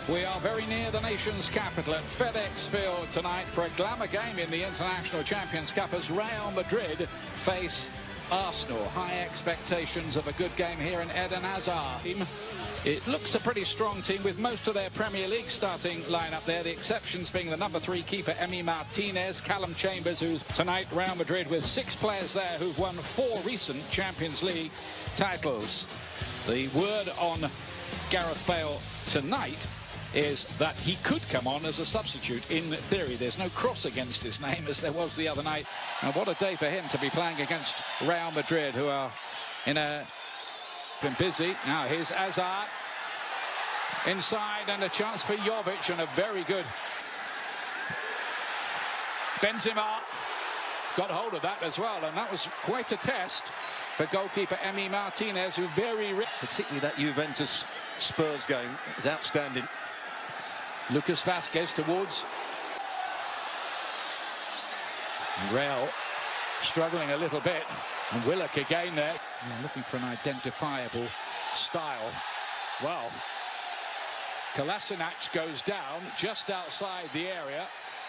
We are very near the nation's capital at FedEx Field tonight for a glamour game in the International Champions Cup as Real Madrid face Arsenal. High expectations of a good game here in Eden Hazard. It looks a pretty strong team with most of their Premier League starting lineup there. The exceptions being the number 3 keeper, Emi Martinez, Callum Chambers, who's tonight Real Madrid with 6 players there who've won 4 recent Champions League titles. The word on Gareth Bale tonight is that he could come on as a substitute in theory. There's no cross against his name as there was the other night. And what a day for him to be playing against Real Madrid, who are been busy. Now here's Hazard inside and a chance for Jovic and a very good Benzema got hold of that as well, and that was quite a test for goalkeeper Emi Martinez, who particularly that Juventus Spurs game is outstanding. Lucas Vazquez towards Real, struggling a little bit, and Willock again there. Looking for an identifiable style. Well, Kolasinac goes down just outside the area,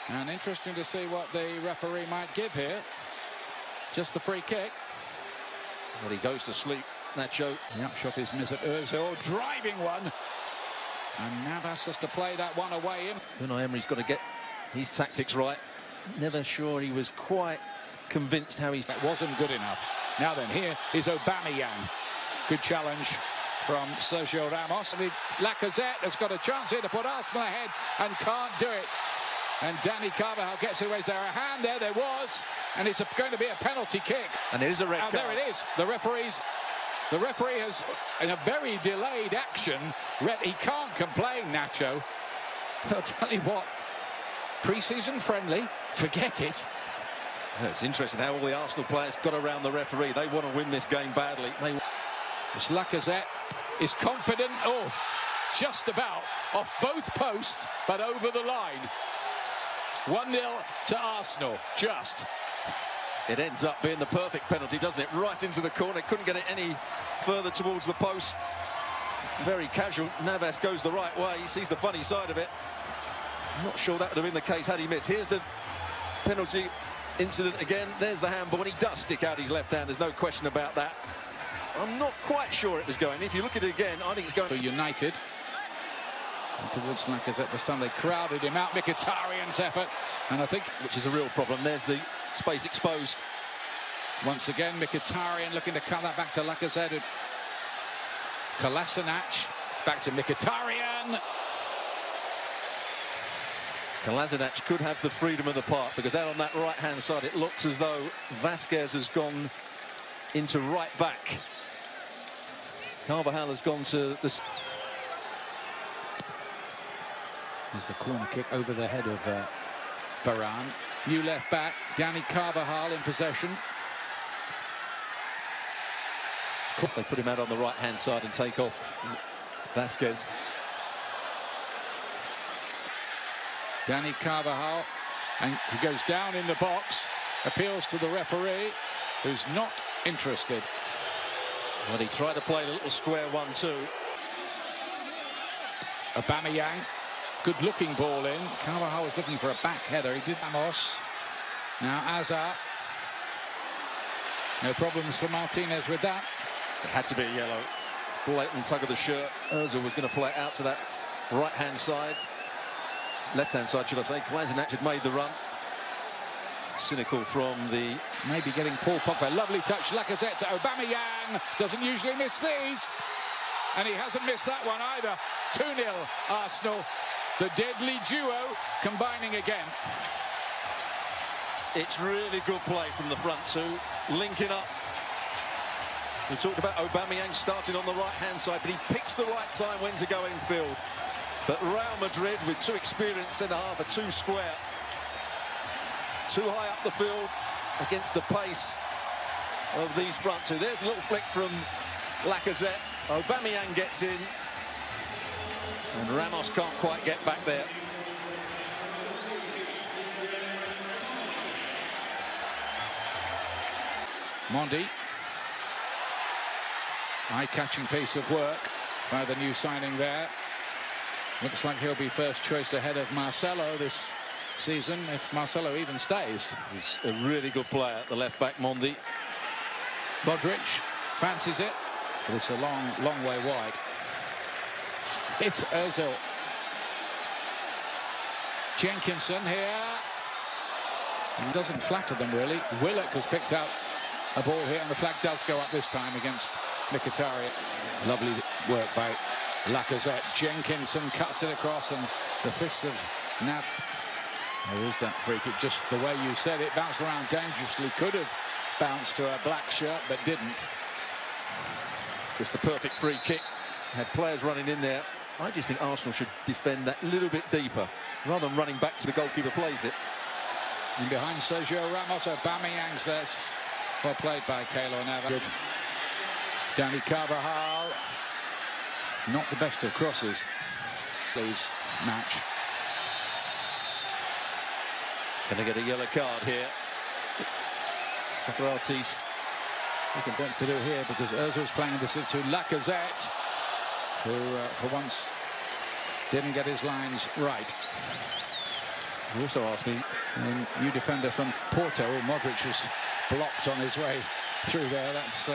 and interesting to see what the referee might give here. Just the free kick. Well, he goes to sleep, Nacho. The upshot is Mesut Ozil driving one. And Navas has to play that one away in. Unai Emery's got to get his tactics right. Never sure he was quite convinced how he's... That wasn't good enough. Now then, here is Aubameyang. Good challenge from Sergio Ramos. Lacazette has got a chance here to put Arsenal ahead and can't do it. And Dani Carvajal gets away. Is there a hand there? There was. And it's going to be a penalty kick. And it is a red card. There it is. The referee has, in a very delayed action, he can't complain, Nacho. I'll tell you what, pre-season friendly, forget it. Yeah, it's interesting how all the Arsenal players got around the referee. They want to win this game badly. This Lacazette is confident. Oh, just about off both posts, but over the line. 1-0 to Arsenal, just. It ends up being the perfect penalty, doesn't it? Right into the corner. Couldn't get it any further towards the post. Very casual. Navas goes the right way. He sees the funny side of it. I'm not sure that would have been the case had he missed. Here's the penalty incident again. There's the handball. When he does stick out his left hand, there's no question about that. I'm not quite sure it was going. If you look at it again, I think it's going... For United. And towards Lacazette this time. They crowded him out. Mkhitaryan's effort. And I think... Which is a real problem. There's the space exposed. Once again, Mkhitaryan looking to cut that back to Lacazette. Kolasinac. Back to Mkhitaryan. Kolasinac could have the freedom of the park, because out on that right-hand side, it looks as though Vazquez has gone into right back. Carvajal has gone to the... There's the corner kick over the head of Varane. New left back, Dani Carvajal in possession. Of course, they put him out on the right-hand side and take off Vazquez. Dani Carvajal, and he goes down in the box, appeals to the referee, who's not interested. Well, he tried to play a little square 1-2. Aubameyang, good-looking ball in. Carvajal was looking for a back header. He did Ramos. Now Hazard. No problems for Martinez with that. It had to be a yellow. Blatant tug of the shirt. Ozil was going to play it out to that right-hand side. Left-hand side, should I say. Kolasinac had made the run. Cynical from the... Maybe getting Paul Pogba. Lovely touch. Lacazette to Aubameyang. Doesn't usually miss these. And he hasn't missed that one either. 2-0 Arsenal. The deadly duo combining again. It's really good play from the front two. Linking up. We talked about Aubameyang starting on the right-hand side, but he picks the right time when to go in field. But Real Madrid, with 2 experienced centre-half, are too square. Too high up the field against the pace of these front two. There's a little flick from Lacazette. Aubameyang gets in. And Ramos can't quite get back there. Mondi. Eye-catching piece of work by the new signing there. Looks like he'll be first choice ahead of Marcelo this season, if Marcelo even stays. He's a really good player at the left back, Mondi. Modric fancies it, but it's a long way wide. It's Ozil. Jenkinson here. He doesn't flatter them really. Willock has picked out a ball here, and the flag does go up this time against Mkhitaryan. Lovely work by Lacazette. Jenkinson cuts it across, and the fists of Nab. There is that free kick, just the way you said it, bounced around dangerously. Could have bounced to a black shirt, but didn't. It's the perfect free kick. Had players running in there. I just think Arsenal should defend that little bit deeper, rather than running back to the goalkeeper plays it. And behind Sergio Ramos, Aubameyang's there. Well played by Keylor Navas. Good. Dani Carvajal. Not the best of crosses. Please, match. Going to get a yellow card here. Socrates. Nothing better to do here because Ozil's playing this to Lacazette, who for once didn't get his lines right. You also asked me, new defender from Porto, Modric was blocked on his way through there. That's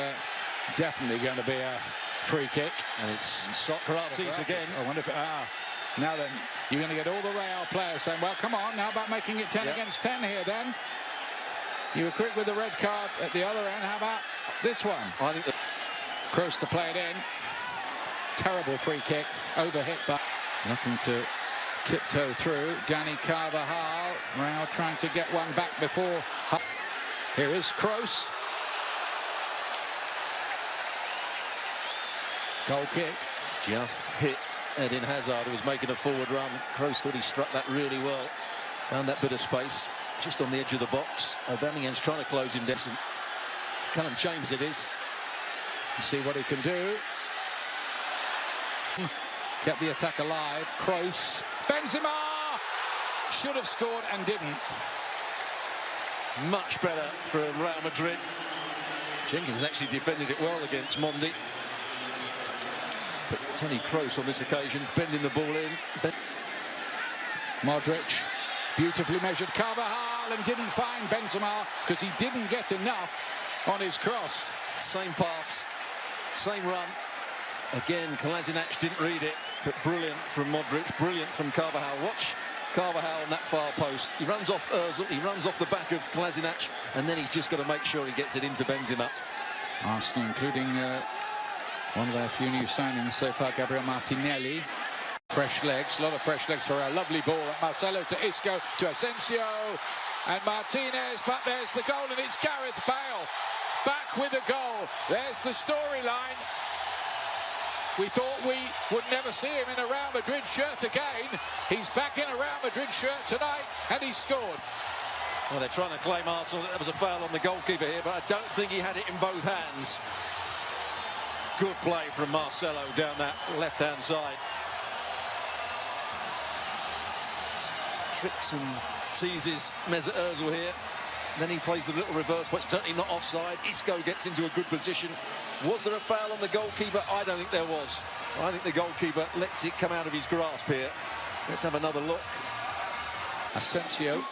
definitely going to be a free kick. And it's Socrates again. I wonder if now then you're going to get all the Real players saying, well, come on, how about making it 10 against 10 here then? You were quick with the red card at the other end. How about this one? I think Kroos to play it in. Terrible free kick, overhit, but looking to tiptoe through. Dani Carvajal. Real trying to get one back before. Here is Kroos. Goal kick. Just hit Eden Hazard, who was making a forward run. Kroos thought he struck that really well. Found that bit of space just on the edge of the box. Aubameyang's trying to close him down. Callum James it is. See what he can do. Kept the attack alive. Kroos. Benzema should have scored and didn't. Much better from Real Madrid. Jenkins actually defended it well against Mondi. But Toni Kroos on this occasion bending the ball in. Modric, beautifully measured Carvajal, and didn't find Benzema because he didn't get enough on his cross. Same pass, same run. Again, Kolasinac didn't read it, but brilliant from Modric, brilliant from Carvajal. Watch Carvajal on that far post. He runs off Ozil, he runs off the back of Kolasinac, and then he's just got to make sure he gets it into Benzema. Arsenal, including one of their few new signings so far, Gabriel Martinelli. Fresh legs, a lot of fresh legs for a lovely ball. Marcelo to Isco, to Asensio, and Martinez, but there's the goal, and it's Gareth Bale back with a goal. There's the storyline. We thought we would never see him in a Real Madrid shirt again. He's back in a Real Madrid shirt tonight, and he scored. Well, they're trying to claim Arsenal that there was a foul on the goalkeeper here, but I don't think he had it in both hands. Good play from Marcelo down that left-hand side. Tricks and teases Mesut Ozil here. Then he plays the little reverse, but certainly not offside. Isco gets into a good position. Was there a foul on the goalkeeper? I don't think there was. I think the goalkeeper lets it come out of his grasp here. Let's have another look. Asensio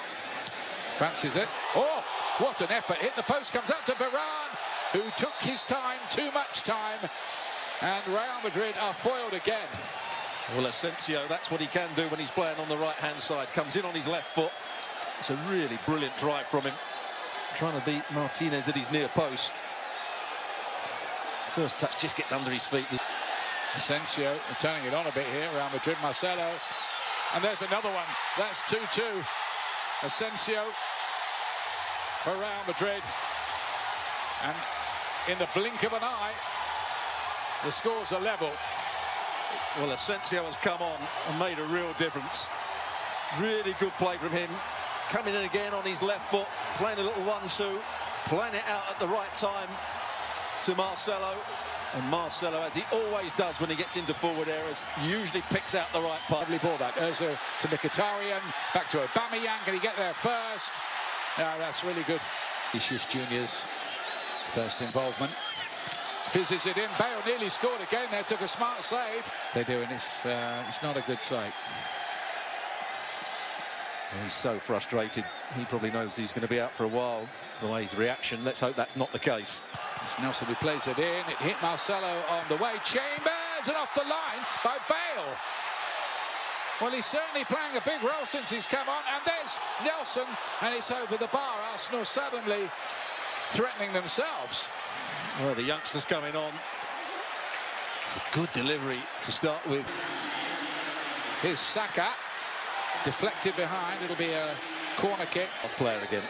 fancies it. Oh, what an effort. Hit the post, comes out to Varane, who took his time, too much time. And Real Madrid are foiled again. Well, Asensio, that's what he can do when he's playing on the right-hand side. Comes in on his left foot. It's a really brilliant drive from him. Trying to beat Martinez at his near post. First touch just gets under his feet. Asensio turning it on a bit here. Real Madrid, Marcelo. And there's another one. That's 2-2. Asensio for Real Madrid. And in the blink of an eye, the scores are level. Well, Asensio has come on and made a real difference. Really good play from him. Coming in again on his left foot, playing a little 1-2, playing it out at the right time to Marcelo. And Marcelo, as he always does when he gets into forward areas, usually picks out the right part. Lovely ball back. Ozil to Mkhitaryan, back to Aubameyang. Can he get there first? No, that's really good. Vinicius Junior's first involvement. Fizzes it in. Bale nearly scored again there, took a smart save. They do, and it's not a good sight. He's so frustrated. He probably knows he's going to be out for a while. The way his reaction, let's hope that's not the case. It's Nelson who plays it in. It hit Marcelo on the way. Chambers, and off the line by Bale. Well, he's certainly playing a big role since he's come on. And there's Nelson, and it's over the bar. Arsenal suddenly threatening themselves. Well, the youngsters coming on. It's a good delivery to start with. Here's Saka. Deflected behind. It'll be a corner kick. Player again.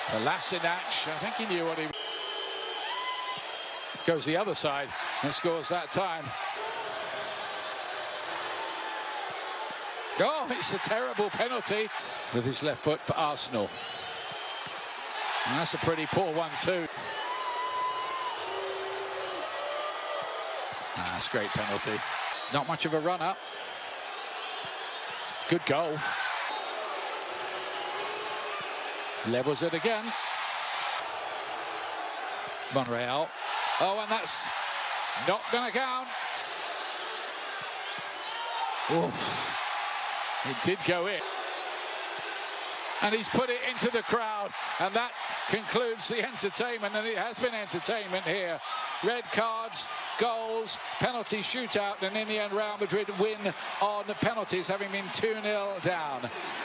Kolasinac, I think he knew what he... Goes the other side and scores that time. Oh, it's a terrible penalty with his left foot for Arsenal. And that's a pretty poor one too. That's a great penalty. Not much of a run-up. Good goal. Levels it again. Monreal. Oh, and that's not going to count. Oh, it did go in. And he's put it into the crowd. And that concludes the entertainment. And it has been entertainment here. Red cards, goals, penalty shootout. And in the end, Real Madrid win on the penalties, having been 2-0 down.